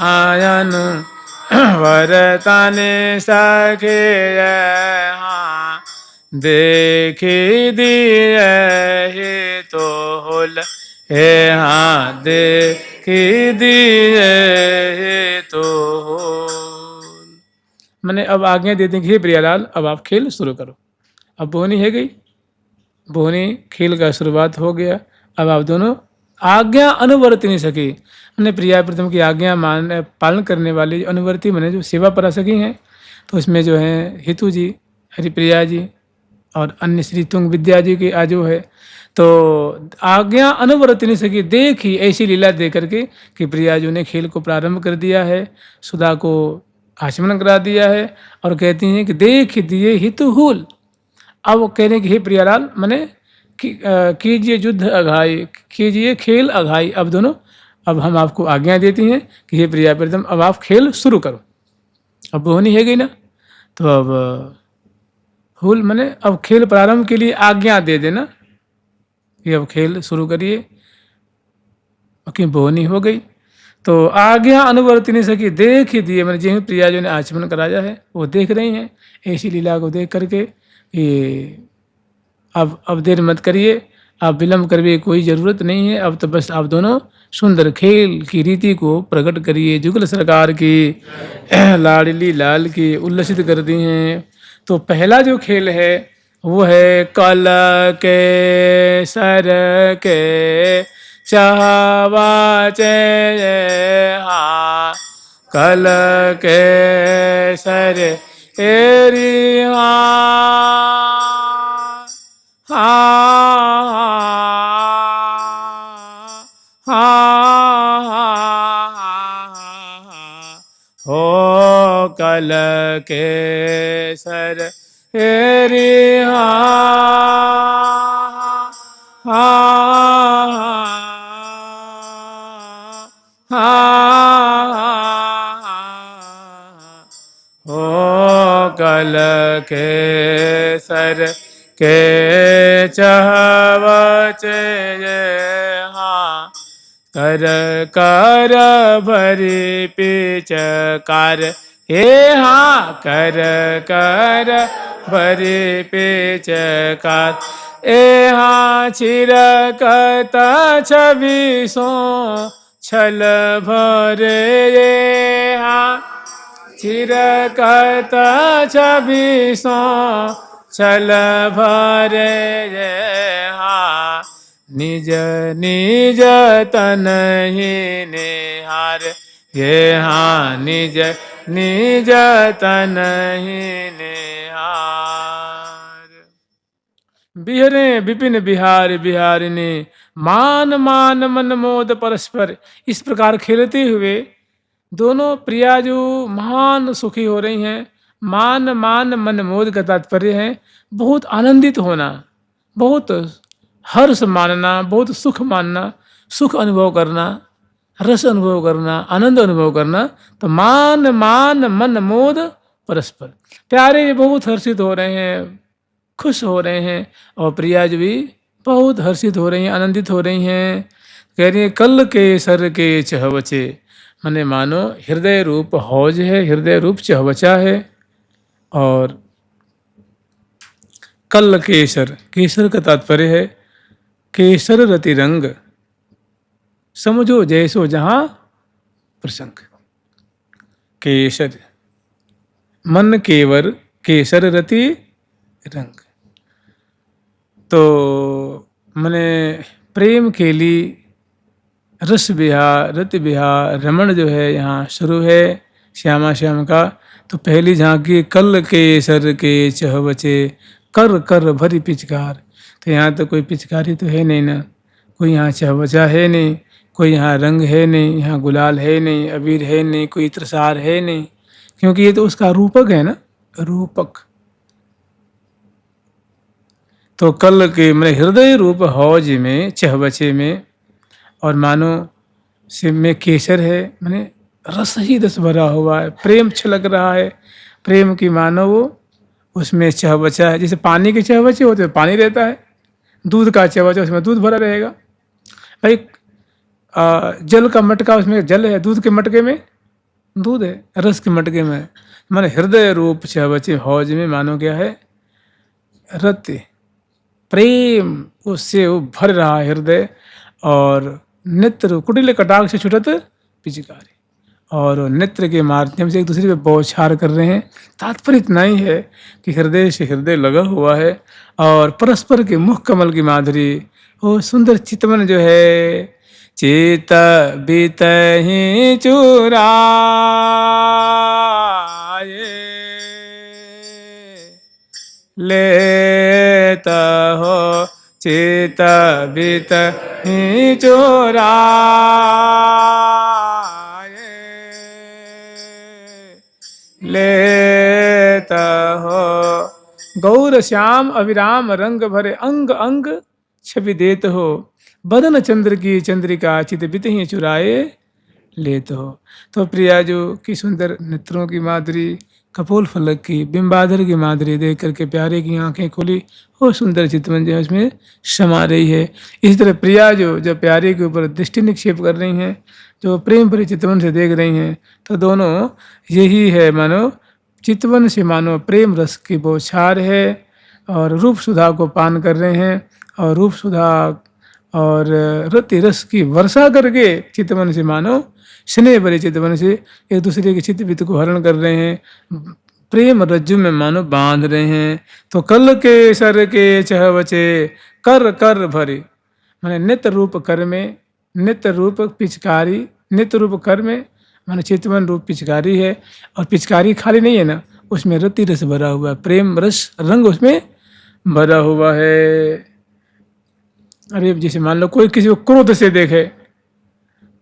आयनु वरतन सखी ये देखी दिए तो होल हे देखी दिए तो होल। मैंने अब आज्ञा दे देंगे, हे प्रियालाल अब आप खेल शुरू करो। अब बोहनी है गई, बोहनी खेल का शुरुआत हो गया। अब आप दोनों आज्ञा अनुवर्ती नहीं सकी, मैंने प्रिया प्रथम की आज्ञा पालन करने वाली अनुवर्ती मैंने जो सेवा परा सकी हैं, तो इसमें जो है हितु जी, हरिप्रिया जी और अन्य श्री तुंग विद्या जी की आजो है। तो आज्ञा अनुवर्ती नहीं सकी, देखी ऐसी लीला दे करके कि प्रियाजू ने खेल को प्रारंभ कर दिया है, सुधा को आचमन करा दिया है और कहती हैं कि देख दिए हितुहुल। अब वो कह रहे हैं कि हे प्रियालाल मने कीजिए युद्ध अघाई, कीजिए खेल अघाई। अब दोनों, अब हम आपको आज्ञा देती हैं कि हे प्रिया प्रीतम अब आप खेल शुरू करो। अब बोहनी है गई ना, तो अब हुल मने अब खेल प्रारंभ के लिए आज्ञा दे देना कि अब खेल शुरू करिए। क्योंकि बोहनी हो गई तो आज्ञा अनुवर्ती नहीं सकी, देख ही दिए मैंने जिन्हें प्रिया जो ने आचमन कराया है वो देख रही हैं ऐसी लीला को देख करके कि अब देर मत करिए, आप विलम्ब करिए, कोई ज़रूरत नहीं है। अब तो बस आप दोनों सुंदर खेल की रीति को प्रकट करिए। जुगल सरकार की लाडली लाल की उल्लसित कर दी हैं। तो पहला जो खेल है वो है कल के सर के चाहवा हाँ, कल के सर एरी हाँ हो कल केसर हेरी हा हा हो कल केसर के चहवचे हाँ कर कर भरी पिचकार हे हाँ कर कर भरी पिचकार ए हाँ छिरकत छबीसों छल भरे ये हाँ चिरकत छबीसों छल भरे ये हाँ निज निज तन ही निहार ये हाँ निज निज तन ही निहार बिहरे विपिन बिहार बिहारिने मान मान मन मोद परस्पर। इस प्रकार खेलते हुए दोनों प्रिया जो महान सुखी हो रही हैं। मान मान मन मोद का तात्पर्य है बहुत आनंदित होना, बहुत हर्ष मानना, बहुत सुख मानना, सुख अनुभव करना, रस अनुभव करना, आनंद अनुभव करना। तो मान मान मन मोद परस्पर, प्यारे बहुत हर्षित हो रहे हैं, खुश हो रहे हैं, और प्रिया जी भी बहुत हर्षित हो रही हैं, आनंदित हो रही हैं। कह रही है कल के सर के चहबचे, माने मानो हृदय रूप हौज है, हृदय रूप चहबचा है। और कल केसर, केसर का तात्पर्य है केसर रति रंग, समझो जैसो जहां प्रसंग। केसर मन केवर केसर रति रंग, तो मैंने प्रेम के लिए रस विहार रति विहार रमण जो है यहाँ शुरू है श्यामा श्याम का। तो पहली झांकी कल के सर के चहबचे कर कर भरी पिचकार। तो यहाँ तो कोई पिचकारी तो है नहीं ना, कोई यहाँ चहबचा है नहीं, कोई यहाँ रंग है नहीं, यहाँ गुलाल है नहीं, अबीर है नहीं, कोई इत्रसार है नहीं, क्योंकि ये तो उसका रूपक है ना, रूपक। तो कल के मैंने हृदय रूप हौज में चहबचे में, और मानो सिर में केसर है, मैंने रस ही रस भरा हुआ है, प्रेम छलक रहा है, प्रेम की मानो वो उसमें चहबचा है। जैसे पानी के चहबचे होते हैं पानी रहता है, दूध का चहबचा उसमें दूध भरा रहेगा भाई। जल का मटका उसमें जल है, दूध के मटके में दूध है, रस के मटके में माने हृदय रूप चहबचे हौज में मानो क्या है, रति प्रेम उससे वो भर रहा है हृदय। और नेत्र कुटिल कटाक्ष छुटत पिचकारी, और नेत्र के माध्यम से एक दूसरे पे बौछार कर रहे हैं। तात्पर्य इतना ही है कि हृदय से हृदय लगा हुआ है, और परस्पर के मुख कमल की माधुरी, वो सुंदर चितवन जो है, चेत बीत ही चुराए लेता हो, चित बीत ही चोराए लेता हो। गौर श्याम अविराम रंग भरे अंग अंग छवि देत हो, बदन चंद्र की चंद्रिका चित बित ही चुराए लेत हो। तो प्रिया जो की सुंदर नेत्रों की माधुरी, कपोल फलक की बिंबाधर की माधुरी देख करके प्यारे की आंखें खोली, वो सुंदर चितवन जो है उसमें समा रही है। इसी तरह प्रिया जो प्यारे के ऊपर दृष्टि निक्षेप कर रही हैं, जो प्रेम भरे चितवन से देख रही हैं, तो दोनों यही है मानो चितवन से मानो प्रेम रस की बौछार है, और रूप सुधा को पान कर रहे हैं, और रूप सुधा और रति रस की वर्षा करके चितवन से मानो स्नेह भरे चितवन से एक दूसरे के चित्त वित्त को हरण कर रहे हैं, प्रेम रज्जु में मानो बांध रहे हैं। तो कल के सर के चहबचे कर कर भरे, माने नित्य रूप कर में, नित्य रूप पिचकारी, नित्य रूप कर में माने चितवन रूप पिचकारी है, और पिचकारी खाली नहीं है ना, उसमें रति रस भरा हुआ है, प्रेम रस रंग उसमें भरा हुआ है। अरे जैसे मान लो कोई किसी को क्रोध से देखे,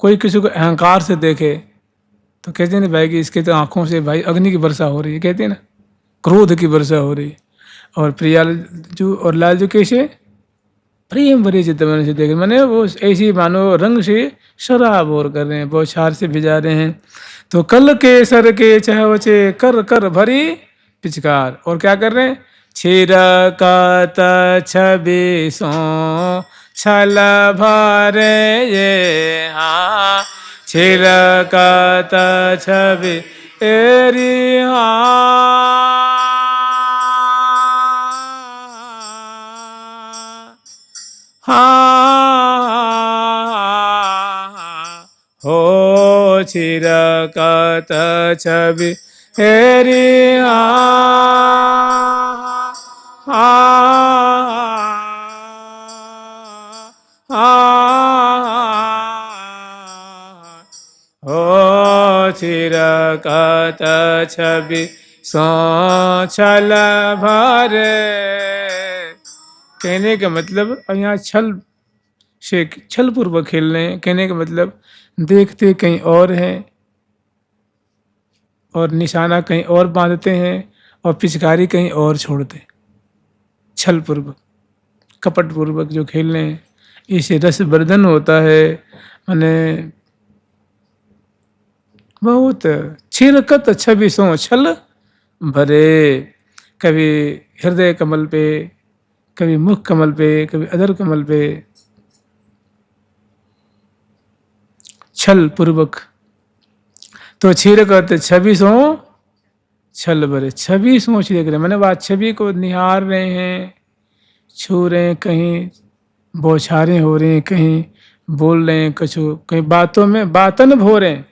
कोई किसी को अहंकार से देखे, तो कहते हैं ना भाई कि इसके तो आंखों से भाई अग्नि की वर्षा हो रही है, कहते हैं ना, क्रोध की वर्षा हो रही है। और प्रियाजू और लालजू कैसे प्रेम भरे चितवन से देख, मैंने वो ऐसी मानो रंग से शराब कर रहे हैं, बौछार से भिजा रहे हैं। तो कल के सर के चहवचे कर कर भरी पिचकार, और क्या कर रहे हैं, छिरकत छबि सो छल भरे ये, हाँ छिरकत छवि एरी हो छिरकत छवि हेरी हो छिरकत छवि सो छल भरे। कहने का मतलब, और यहाँ छल से छल पूर्वक खेल रहे हैं, कहने का मतलब देखते कहीं और हैं और निशाना कहीं और बांधते हैं और पिचकारी कहीं और छोड़ते हैं। छल पूर्वक कपट पूर्वक जो खेल रहे हैं, इससे रसवर्धन होता है। माने बहुत छिरकत छवि सो छल भरे, कभी हृदय कमल पे, कभी मुख कमल पे, कभी अधर कमल पे छल पूर्वक। तो छिरकत छवि सो छल भरे, छवि सोच देख रहे हैं, मैंने बात छवि को निहार रहे हैं, छू रहे हैं, कहीं बौछारें हो रही हैं, कहीं बोल रहे हैं, कछु कहीं बातों में बातन भो रहे हैं,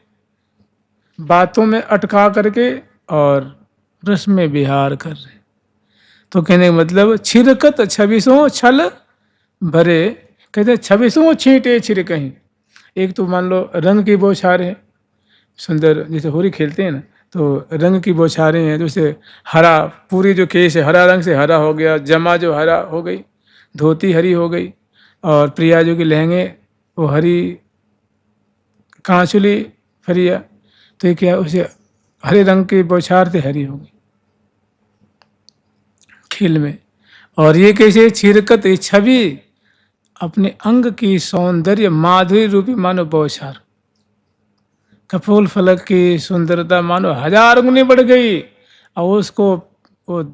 बातों में अटका करके और रस में विहार कर रहे हैं। तो कहने का मतलब छिरकत छब्बीसों छल भरे, कहते छब्बीसों छींटे छिर कहीं। एक तो मान लो रंग की बौछार है, सुंदर जैसे होली खेलते हैं ना, तो रंग की बौछारें हैं, जैसे हरा, पूरी जो केस है हरा रंग से हरा हो गया, जमा जो हरा हो गई, धोती हरी हो गई, और प्रिया जो कि लहंगे वो हरी, कांचुली फरिया, तो ये क्या उसे हरे रंग की बौछार से हरी हो गई खेल में। और ये कैसे छिरकत छवि अपने अंग की सौंदर्य माधुरी रूपी मानो बौछार, कपोल फलक की सुंदरता मानो 1000 गुनी बढ़ गई, और उसको वो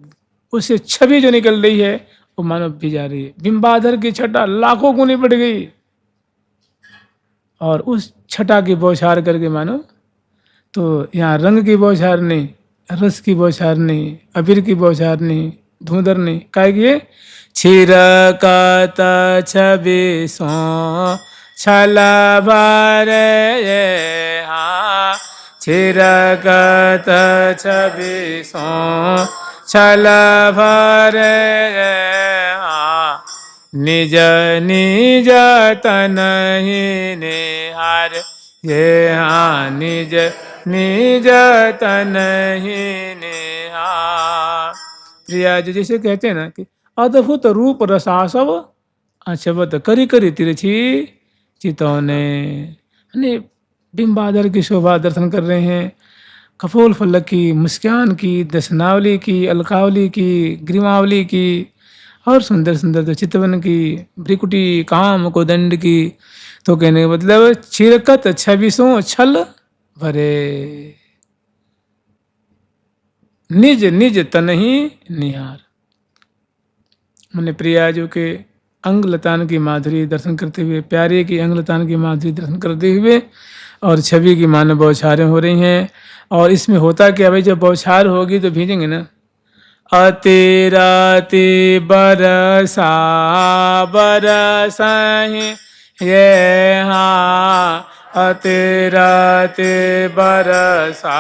उससे छवि जो निकल रही है वो मानो भिजा रही है। बिंबाधर की छटा लाखों गुनी बढ़ गई, और उस छटा की बौछार करके मानो, तो यहाँ रंग की बौछार नहीं, रस की बौछार नहीं, अबीर की बौछार नहीं, धुंधर नहीं, काय कि छिरकत छवि सो छल भरे, हाँ छिरकत छवि सो छल भरे, हाँ निज निज तन ही निहार ये, हाँ निज निज तन ही निहार। प्रिया जी जैसे कहते हैं ना कि अद्भुत रूप रसासव अछबत करी करी तिरछी चितौने, यानी बिंबाधर की शोभा दर्शन कर रहे हैं, कपोल फलक की, मुस्कान की, दशनावली की, अलकावली की, ग्रीमावली की, और सुंदर सुंदर तो चितवन की, भ्रिकुटी, काम कोदंड की। तो कहने का मतलब छिरकत छब्बीसों छल भरे, निज निज तन ही निहार। मैंने प्रिया जो के अंग लतान की माधुरी दर्शन करते हुए, प्यारे की अंग लतान की माधुरी दर्शन करते हुए, और छवि की मानो बौछारें हो रही हैं। और इसमें होता क्या भाई, जब बौछार होगी तो भीजेंगे ना, अति राति बरसा बरसाही ये, हाँ अति राति बरसा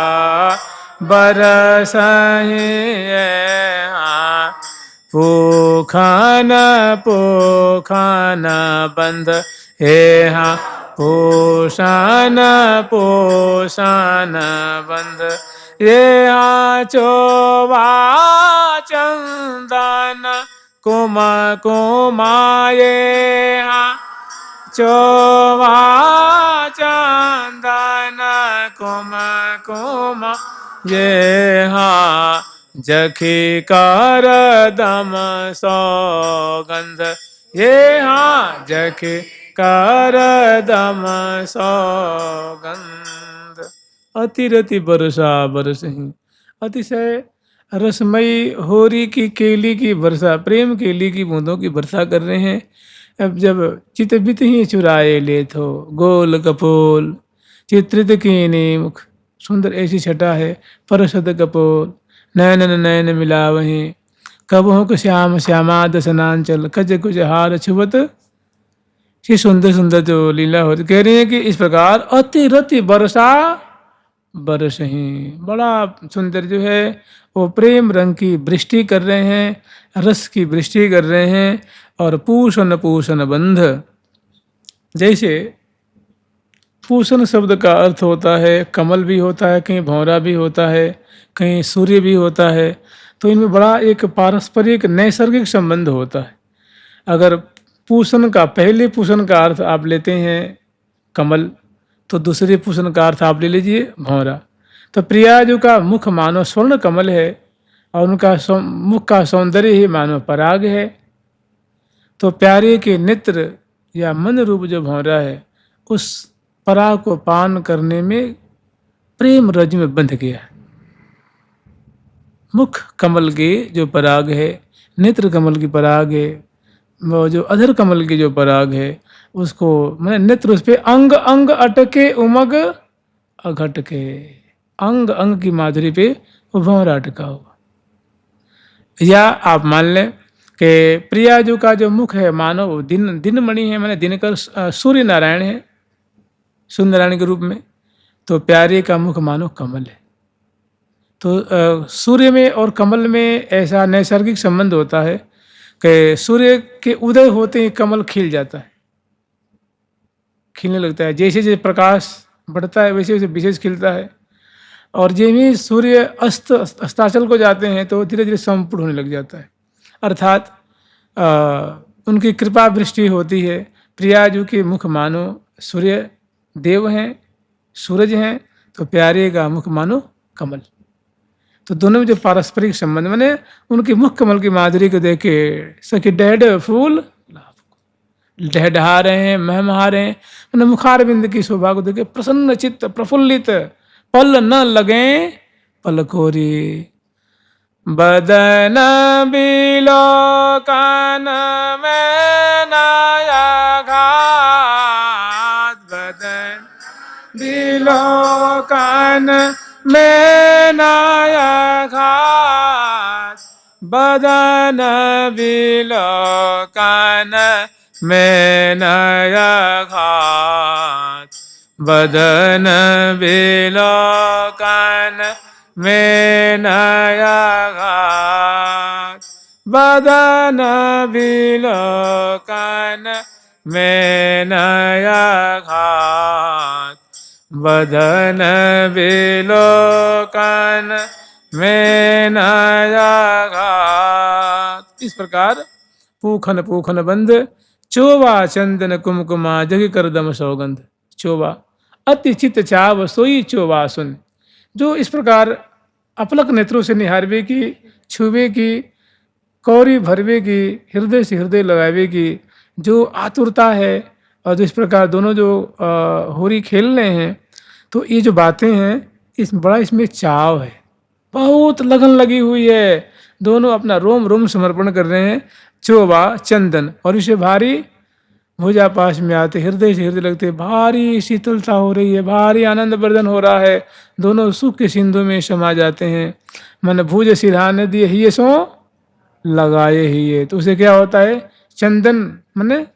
बरसाही ये, हाँ पोखन पोखन बंध हे, हाँ पोषण पोषण बंध ये, हाँ चोवा चंदन कुम कुमाये, हाँ चोवा चंदन कुम कुम ये हाँ जखी कर दम सौगंध ये हाँ जखी कर दम सौगंध। अतिरति बरसा बरसहीं, अतिशय रसमयी होरी की केली की वर्षा, प्रेम केली की बूंदों की वर्षा कर रहे हैं। अब जब चित बित ही चुराए ले थो गोल कपोल, चित्रित कीनी मुख, सुंदर ऐसी छटा है परसद कपोल, नयन नयन मिला वहीं, कबहों को श्याम श्यामा दसनांचल, कज कुज हार छुबत। ये सुंदर सुंदर जो लीला होती, कह रही है कि इस प्रकार अतिरति बरसा बरसहीं, बड़ा सुंदर जो है वो प्रेम रंग की वृष्टि कर रहे हैं, रस की वृष्टि कर रहे हैं। और पूषण पूषण बंध, जैसे पूषण शब्द का अर्थ होता है कमल भी होता है, कहीं भंवरा भी होता है, कहीं सूर्य भी होता है, तो इनमें बड़ा एक पारस्परिक नैसर्गिक संबंध होता है। अगर पूषण का, पहले पूषण का अर्थ आप लेते हैं कमल, तो दूसरे पूषण का अर्थ आप ले लीजिए भंवरा। तो प्रियाजू का मुख मानो स्वर्ण कमल है और उनका मुख का सौंदर्य ही मानो पराग है। तो प्यारे के नेत्र या मन रूप जो भंवरा है, उस पराग को पान करने में प्रेम रज में बंध गया। मुख कमल के जो पराग है, नेत्र कमल की पराग है, वो जो अधर कमल की जो पराग है, उसको मैंने नेत्र उस पे अंग अंग अटके उमग अघटके, अंग अंग की माधुरी पे वो भंवरा अटका हुआ। या आप मान लें कि प्रियाजू का जो मुख है मानो दिन दिन मणि है, मैंने दिनकर सूर्य नारायण है, सूर्य नारायण के रूप में। तो प्यारे का मुख मानो कमल है। तो सूर्य में और कमल में ऐसा नैसर्गिक संबंध होता है कि सूर्य के उदय होते ही कमल खिल जाता है, खिलने लगता है। जैसे जैसे प्रकाश बढ़ता है वैसे वैसे विशेष खिलता है। और जैसे ही सूर्य अस्ताचल को जाते हैं तो धीरे धीरे संपूर्ण होने लग जाता है, अर्थात उनकी कृपा वृष्टि होती है। प्रियाजू के मुख मानो सूर्य देव हैं, सूरज हैं, तो प्यारे का मुख मानो कमल। तो दोनों में जो पारस्परिक संबंध, मैंने उनके मुख कमल की माधुरी को देख के सखी डहड फूल डहडहा रहे हैं, महमहा रहे हैं। मैंने मुखार बिंद की शोभा को देख के प्रसन्न चित्त प्रफुल्लित, पल न लगे पलकोरी, बदन बिलोकन में नया घात, बदन बिलोकन में नया घात, बदन बिलोकन में नया घात, बदन बिलोकन में नया घात, बदन बिलोकन में नया घात, बदन बिलोकन में नया घात। इस प्रकार पूखन पूखन बंध, चोवा चंदन कुमकुमा जग कर दम सौगंध। चोवा अति चित चाव सोई चोवा सुन, जो इस प्रकार अपलक नेत्रों से निहारवे की, छुवे की, कौरी भरवे की, हृदय से हृदय लगावे की जो आतुरता है, और जिस प्रकार दोनों जो होरी खेल रहे हैं, तो ये जो बातें हैं इस बड़ा इसमें चाव है, बहुत लगन लगी हुई है। दोनों अपना रोम रोम समर्पण कर रहे हैं। चोवा चंदन, और इसे भारी भुजा पास में आते हृदय से हृदय लगते, भारी शीतलता हो रही है, भारी आनंद वर्धन हो रहा है। दोनों सुख के सिंधु में समा जाते हैं। मन भुज सिरहाने दिए ही सो लगाए ही है, तो उसे क्या होता है, चंदन मने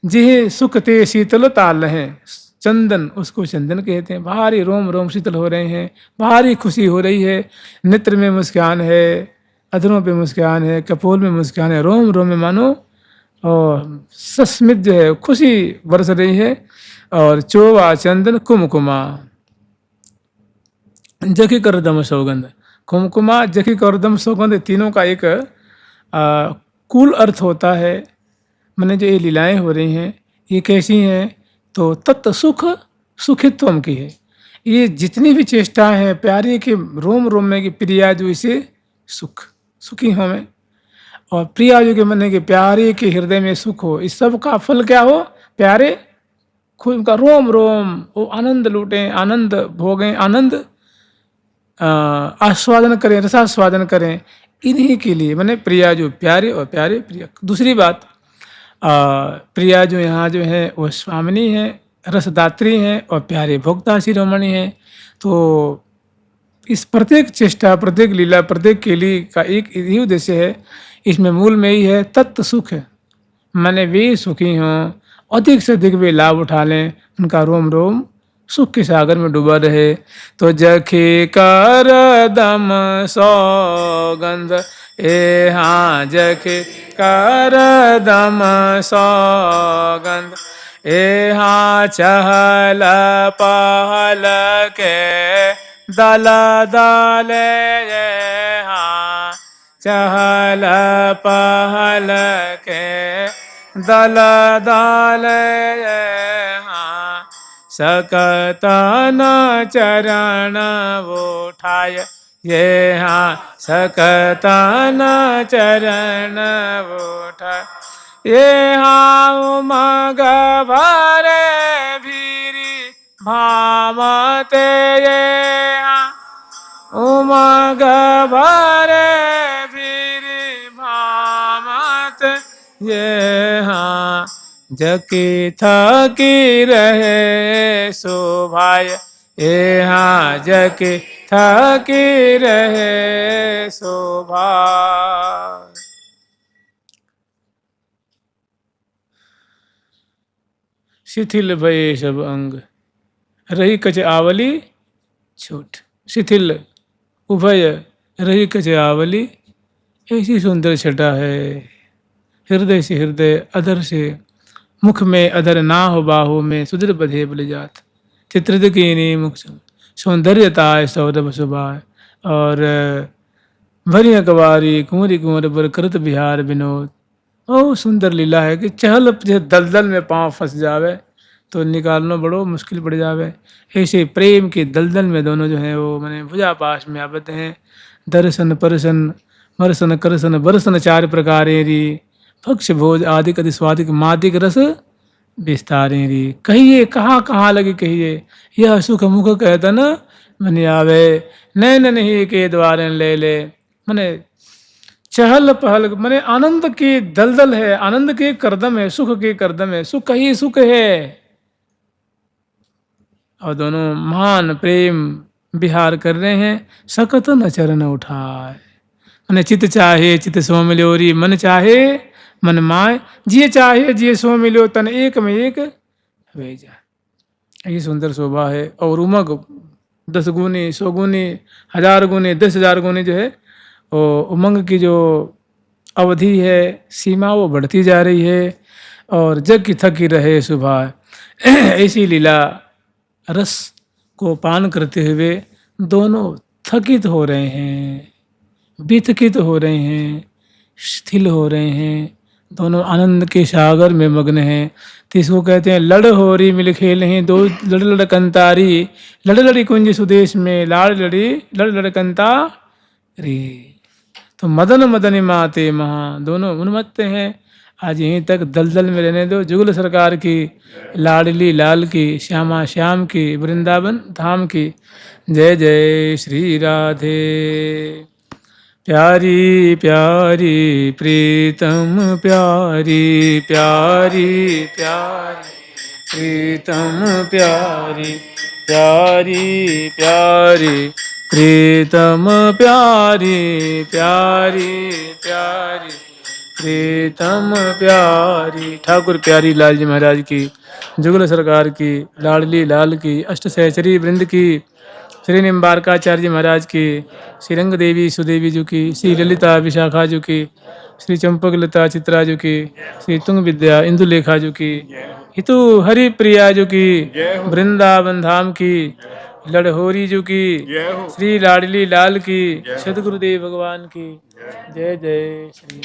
जिह सुख ते शीतल ताल है, चंदन उसको चंदन कहते हैं। भारी रोम रोम शीतल हो रहे हैं, भारी खुशी हो रही है, नेत्र में मुस्कान है, अधरों पे मुस्कान है, कपोल में मुस्कान है, रोम रोम में मानो और सस्मित जो है खुशी बरस रही है। और चोवा चंदन कुमकुमा जखी कर दम सौगंध, कुमकुमा जखी कर दम सौगंध, तीनों का एक कुल अर्थ होता है। मैंने जो ये लीलाएं हो रही हैं ये कैसी हैं, तो तत्त सुख सुखित्वम की है। ये जितनी भी चेष्टाएं हैं प्यारे के रोम रोम में कि प्रिया जो इसे सुख सुखी हो मैं, और प्रिया जो के मन के प्यारे के हृदय में सुख हो, इस सब का फल क्या हो, प्यारे खुद का रोम रोम वो आनंद लूटें, आनंद भोगें, आनंद आस्वादन करें, रसास्वादन करें, इन्हीं के लिए मैंने प्रिया जो प्यारे और प्यारे प्रिया। दूसरी बात, प्रिया जो यहाँ जो है वो स्वामिनी है, रसदात्री हैं और प्यारे भोक्ता शिरोमणि हैं। तो इस प्रत्येक चेष्टा, प्रत्येक लीला, प्रत्येक केली का एक यही उद्देश्य है, इसमें मूल में ही है तत्व सुख है, माने वे सुखी हों, अधिक से अधिक वे लाभ उठा लें, उनका रोम रोम सुख के सागर में डूबा रहे। तो जखे कर दम सौगंध ए हाँ, जखे कर दम सौगंध ए हाँ, चहल पहल के दल दल ये हाँ, चहल पहल के दल दल ये हाँ, सकतन चरण उठाय ये हाँ, सकतन चरण उठाय ये हाँ, उमग भरे भीरी भामते ये हाँ, उमग भरे भीरी भामत ये हाँ, जकी थकी रहे शोभाय ये हाँ, जकी थकी रहे शोभाय। शिथिल भये सब अंग रही कच आवली छूट, शिथिल उभय रही कच आवली, ऐसी सुंदर छटा है, हृदय से हृदय, अधर से मुख में अधर ना हो, बाहु में सुदृढ़ बधे बल जात, चित्रित कीनी मुख सौंदर्यता सौरभ सुभाय। और भरिया कवारी कुंवरी कुंवर बर करत बिहार विनोद, ओ सुंदर लीला है कि चहल दलदल में पांव फंस जावे तो निकालना बड़ो मुश्किल पड़ जावे, ऐसे प्रेम के दलदल में दोनों जो हैं वो मैंने भुजा पास में आबद्ध हैं। दर्शन परसन मरसन करसन बरसन चार प्रकारे री, भक्ष भोज आदिक अति स्वादिक मादिक रस विस्तारे री। कहिए कहाँ कहाँ लगे कहिए, यह सुख मुख कहता न मन आवे, नैन नहीं के द्वार ले ले। मने चहल पहल मने आनंद के दलदल है, आनंद के करदम है, सुख के करदम है, सुख ही सुख है। और दोनों महान प्रेम विहार कर रहे हैं। सकत न चरण उठाए, मने चित चाहे चित सो मिल्योरी, मन चाहे मन माय, जिये चाहे जिये सो मिलो, तन एक में एक वे जा। ये सुंदर शोभा है। और उमग 10 गुनी 100 गुनी 1000 गुनी 10,000 गुनी जो है वो उमंग की जो अवधि है, सीमा वो बढ़ती जा रही है। और जग की थकी रहे सुबह ऐसी लीला रस को पान करते हुए दोनों थकित हो रहे हैं, विथकित हो रहे हैं, शिथिल हो रहे हैं, दोनों आनंद के सागर में मग्न हैं। तो इसको कहते हैं लड़ होरी मिल खेल हैं दो, लड़ लड़ कंतारी, लड़ लड़ी कुंज सुदेश में लाड़ लड़ी लड़ लड़ कंतारी। तो मदन मदन माते महा, दोनों उन्मत्त हैं। आज यहीं तक दलदल में रहने दो। जुगल सरकार की, लाडली लाल की, श्यामा श्याम की, वृंदावन धाम की जय जय श्री राधे। प्यारी प्यारी प्रीतम प्यारी प्यारी प्यारी प्रीतम प्यारी प्यारी प्यारी प्रीतम प्यारी प्यारी प्यारी प्रीतम प्यारी। ठाकुर प्यारी लाल जी महाराज की, जुगल सरकार की, लाडली लाल की, अष्ट सहचरी वृंद की, श्री निम्बारकाचार्य जी महाराज की, श्री रंग देवी सुदेवी जी की, श्री ललिता विशाखा जी की, श्री चंपक लता चित्रा जी की, श्री तुंग विद्या इंदुलेखा जी की, हितु हरि प्रिया जी की, वृंदावन धाम की, लड़होरी जी की, श्री लाडली लाल की, सदगुरुदेव भगवान की जय जय श्री।